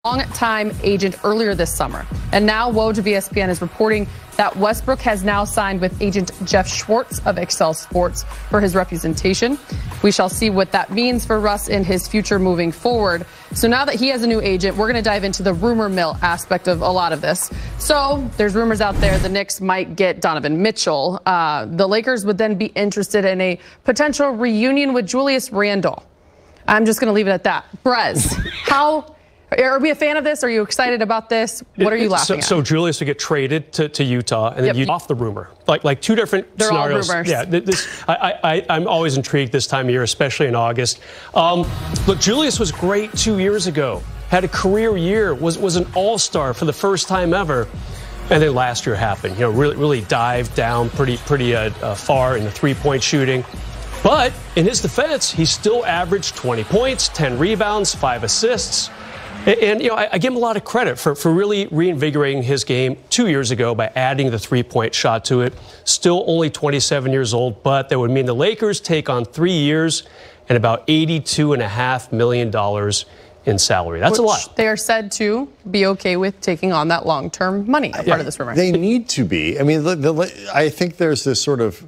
long-time agent earlier this summer. And now Woj of ESPN is reporting that Westbrook has now signed with agent Jeff Schwartz of Excel Sports for his representation. We shall see what that means for Russ in his future moving forward. So now that he has a new agent, we're going to dive into the rumor mill aspect of a lot of this. So there's rumors out there the Knicks might get Donovan Mitchell. The Lakers would then be interested in a potential reunion with Julius Randle. I'm just going to leave it at that. Brez, are we a fan of this? Are you excited about this? What are you laughing at? So Julius would get traded to Utah, and then you off the rumor. Like two different scenarios. They're all rumors. Yeah, I'm always intrigued this time of year, especially in August. Look, Julius was great 2 years ago. Had a career year. Was an all-star for the first time ever. And then last year happened. You know, really dived down pretty far in the three-point shooting. But in his defense, he still averaged 20 points, 10 rebounds, 5 assists. And you know, I give him a lot of credit for really reinvigorating his game 2 years ago by adding the three-point shot to it. Still only 27 years old, but that would mean the Lakers take on 3 years and about $82.5 million in salary. That's a lot. They are said to be okay with taking on that long-term money, part of this rumor. They need to be. I mean, I think there's this sort of,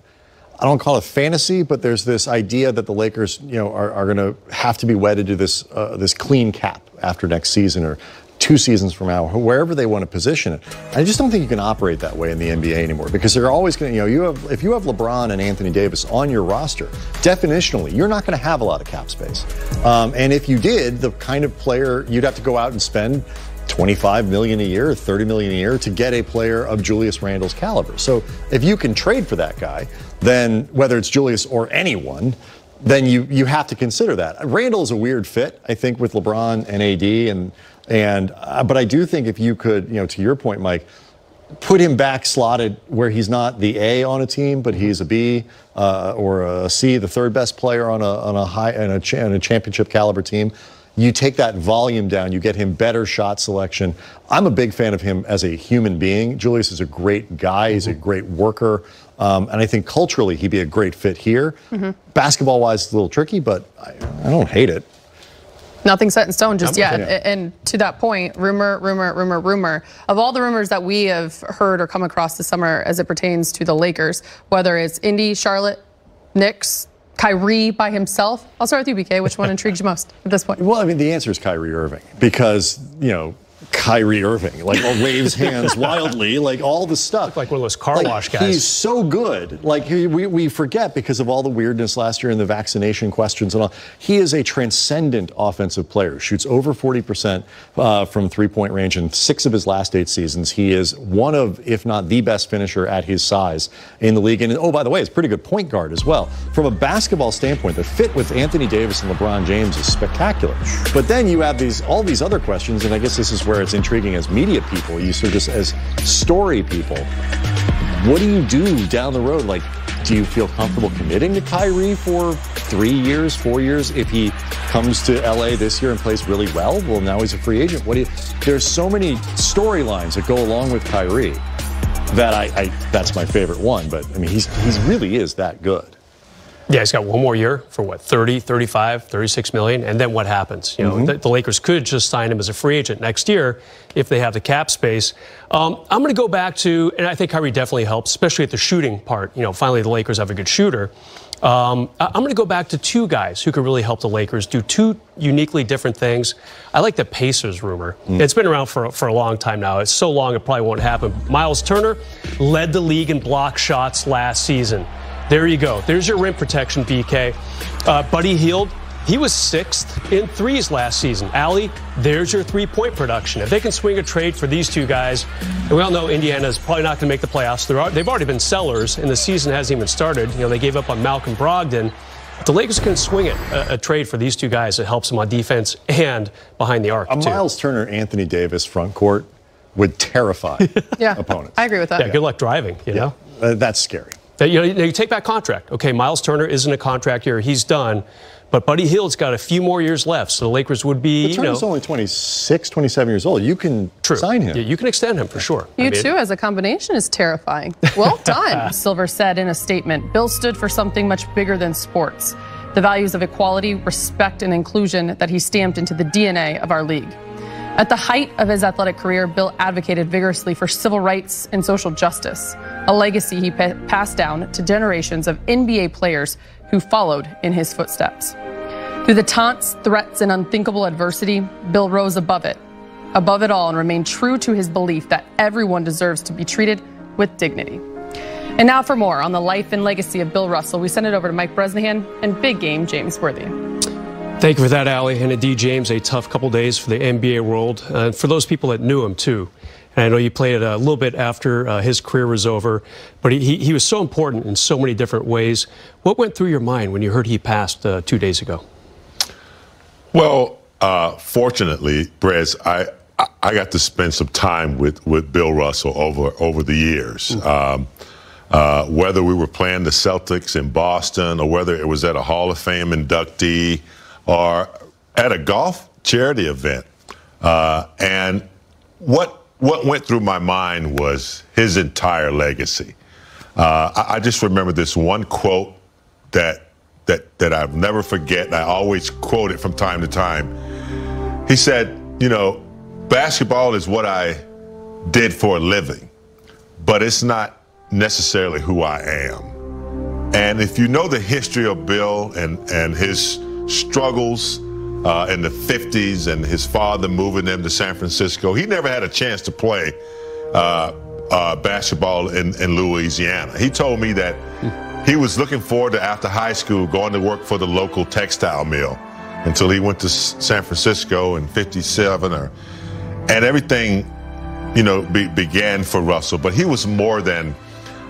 I don't call it fantasy, but there's this idea that the Lakers, you know, are going to have to be wedded to this this clean cap after next season or 2 seasons from now, wherever they want to position it. I just don't think you can operate that way in the NBA anymore because they're always going to, you know, if you have LeBron and Anthony Davis on your roster, definitionally, you're not going to have a lot of cap space. And if you did, the kind of player you'd have to go out and spend $25 million a year, $30 million a year to get a player of Julius Randle's caliber. So if you can trade for that guy, then whether it's Julius or anyone, then you have to consider that. Randle is a weird fit, I think, with LeBron and AD, but I do think if you could, you know, to your point, Mike, put him back slotted where he's not the A on a team, but he's a B or a C, the third best player on a championship caliber team. You take that volume down, you get him better shot selection. I'm a big fan of him as a human being. Julius is a great guy. He's a great worker. And I think culturally he'd be a great fit here. Basketball-wise, it's a little tricky, but I don't hate it. Nothing set in stone just yet. And to that point, rumor. Of all the rumors that we have heard or come across this summer as it pertains to the Lakers, whether it's Indy, Charlotte, Knicks, Kyrie by himself. I'll start with you, BK. Which one intrigues you most at this point? Well, I mean, the answer is Kyrie Irving because, you know, Kyrie Irving, like waves hands wildly, like all the stuff. Like one of those car wash guys. He's so good. Like we forget because of all the weirdness last year and the vaccination questions and all. He is a transcendent offensive player. Shoots over 40% from three-point range in 6 of his last 8 seasons. He is one of, if not the best finisher at his size in the league. And oh, by the way, he's a pretty good point guard as well. From a basketball standpoint, the fit with Anthony Davis and LeBron James is spectacular. But then you have all these other questions, and I guess this is where it's intriguing as media people, you sort of just as story people. What do you do down the road? Like, do you feel comfortable committing to Kyrie for 3 years, 4 years? If he comes to LA this year and plays really well, well, now he's a free agent. There's so many storylines that go along with Kyrie that that's my favorite one. But I mean, he's really is that good. Yeah, he's got 1 more year for what, 30, 35, 36 million, and then what happens? You know, the Lakers could just sign him as a free agent next year if they have the cap space. I'm going to go back to, and I think Kyrie definitely helps, especially at the shooting part. You know, finally the Lakers have a good shooter. I'm going to go back to 2 guys who could really help the Lakers do 2 uniquely different things. I like the Pacers rumor. It's been around for a long time now. It's so long it probably won't happen. Miles Turner led the league in block shots last season. There you go. There's your rim protection, BK. Buddy Hield, he was 6th in threes last season. Allie, there's your three-point production. If they can swing a trade for these 2 guys, and we all know Indiana's probably not going to make the playoffs. They've already been sellers, and the season hasn't even started. You know, they gave up on Malcolm Brogdon. If the Lakers can swing it, a trade for these 2 guys, it helps them on defense and behind the arc, too. Miles Turner, Anthony Davis front court would terrify opponents. I agree with that. Yeah, good luck driving, you know? That's scary. You take that contract. Okay, Miles Turner isn't a contract year. He's done. But Buddy Hield's got a few more years left, so the Lakers would be, but Turner's only 26, 27 years old. You can sign him. Yeah, you can extend him for sure. You too, as a combination, is terrifying. Well done, Silver said in a statement. Bill stood for something much bigger than sports. The values of equality, respect, and inclusion that he stamped into the DNA of our league. At the height of his athletic career, Bill advocated vigorously for civil rights and social justice, a legacy he passed down to generations of NBA players who followed in his footsteps. Through the taunts, threats, and unthinkable adversity, Bill rose above it all, and remained true to his belief that everyone deserves to be treated with dignity. And now for more on the life and legacy of Bill Russell, we send it over to Mike Bresnahan and Big Game James Worthy. Thank you for that, Allie. And indeed, James, a tough couple days for the NBA world, and for those people that knew him, too. And I know you played a little bit after his career was over, but he was so important in so many different ways. What went through your mind when you heard he passed 2 days ago? Well, fortunately, Brez, I got to spend some time with Bill Russell over the years. Whether we were playing the Celtics in Boston, or whether it was at a Hall of Fame inductee, or at a golf charity event. And what went through my mind was his entire legacy. I just remember this one quote that I'll never forget, and I always quote it from time to time. He said, you know, basketball is what I did for a living, but it's not necessarily who I am. And if you know the history of Bill and his struggles in the 50s and his father moving them to San Francisco, he never had a chance to play basketball in Louisiana. He told me that he was looking forward to, after high school, going to work for the local textile mill until he went to San Francisco in '57, and everything, you know, began for Russell. But he was more than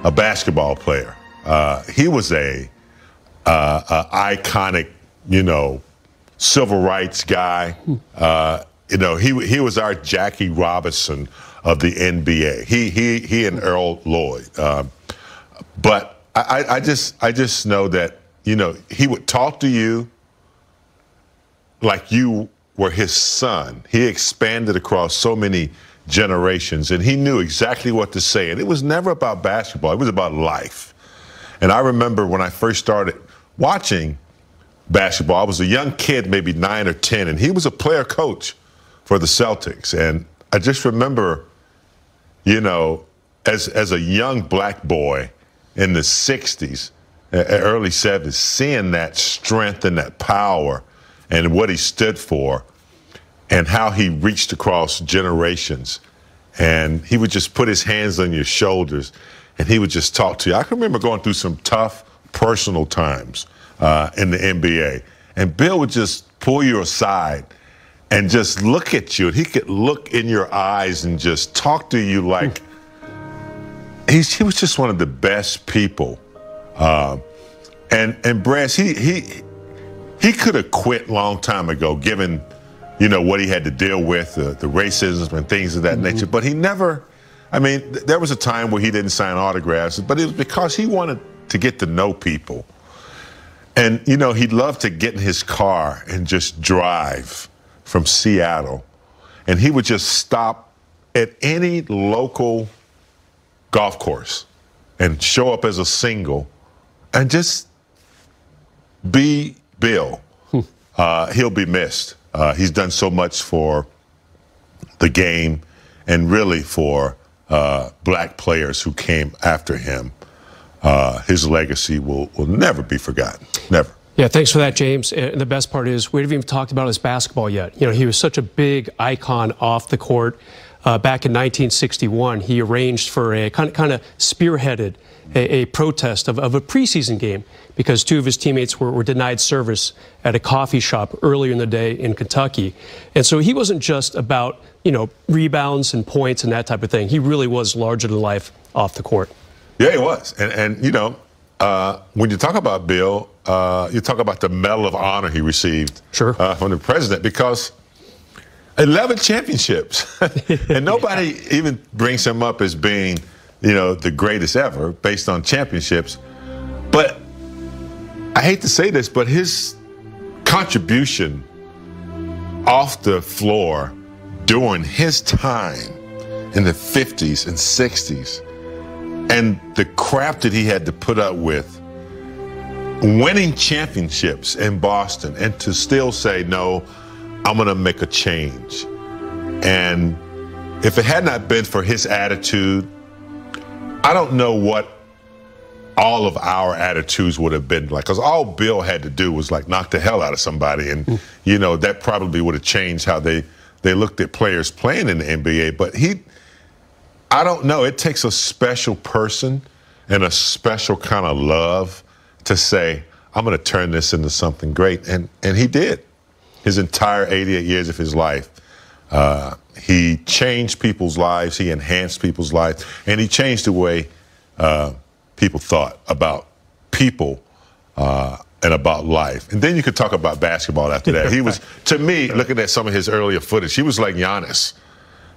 a basketball player. He was a iconic, you know, civil rights guy. You know, he was our Jackie Robinson of the NBA. He and Earl Lloyd. But I just know that, you know, he would talk to you like you were his son. He expanded across so many generations, and he knew exactly what to say. And it was never about basketball. It was about life. And I remember when I first started watching basketball, I was a young kid, maybe 9 or 10, and he was a player coach for the Celtics. And I just remember, you know, as a young black boy in the 60s, early 70s, seeing that strength and that power and what he stood for and how he reached across generations. And he would just put his hands on your shoulders and he would just talk to you. I can remember going through some tough personal times in the NBA. And Bill would just pull you aside and just look at you. And he could look in your eyes and just talk to you like he was just one of the best people. And Brass, he could have quit a long time ago, given, you know, what he had to deal with, the racism and things of that nature. But he never, I mean, there was a time where he didn't sign autographs, but it was because he wanted to get to know people. And, you know, he'd love to get in his car and just drive from Seattle. And he would just stop at any local golf course and show up as a single and just be Bill. He'll be missed. He's done so much for the game and really for black players who came after him. His legacy will never be forgotten. Never. Yeah, thanks for that, James. And the best part is we haven't even talked about his basketball yet. You know, he was such a big icon off the court. Back in 1961, he arranged for a kind of spearheaded a protest of a preseason game because 2 of his teammates were denied service at a coffee shop earlier in the day in Kentucky. And so he wasn't just about, you know, rebounds and points and that type of thing. He really was larger than life off the court. Yeah, he was. And you know, when you talk about Bill, you talk about the Medal of Honor he received from the president, because 11 championships. And nobody even brings him up as being, you know, the greatest ever based on championships. But I hate to say this, but his contribution off the floor during his time in the 50s and 60s and the crap that he had to put up with, winning championships in Boston, and to still say, no, I'm going to make a change. And if it had not been for his attitude, I don't know what all of our attitudes would have been like. Because all Bill had to do was like knock the hell out of somebody. And, you know, that probably would have changed how they looked at players playing in the NBA. But I don't know. It takes a special person and a special kind of love to say, I'm going to turn this into something great. And he did. His entire 88 years of his life, he changed people's lives, he enhanced people's lives, and he changed the way people thought about people and about life. And then you could talk about basketball after that. He was, to me, looking at some of his earlier footage, he was like Giannis.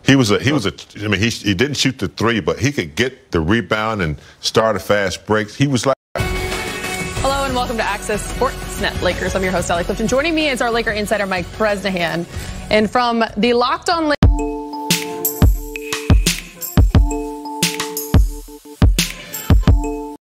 I mean, he didn't shoot the three, but he could get the rebound and start a fast break. He was like. Hello and welcome to Access Sportsnet Lakers. I'm your host, Allie Clifton. Joining me is our Laker insider, Mike Bresnahan. And from the Locked On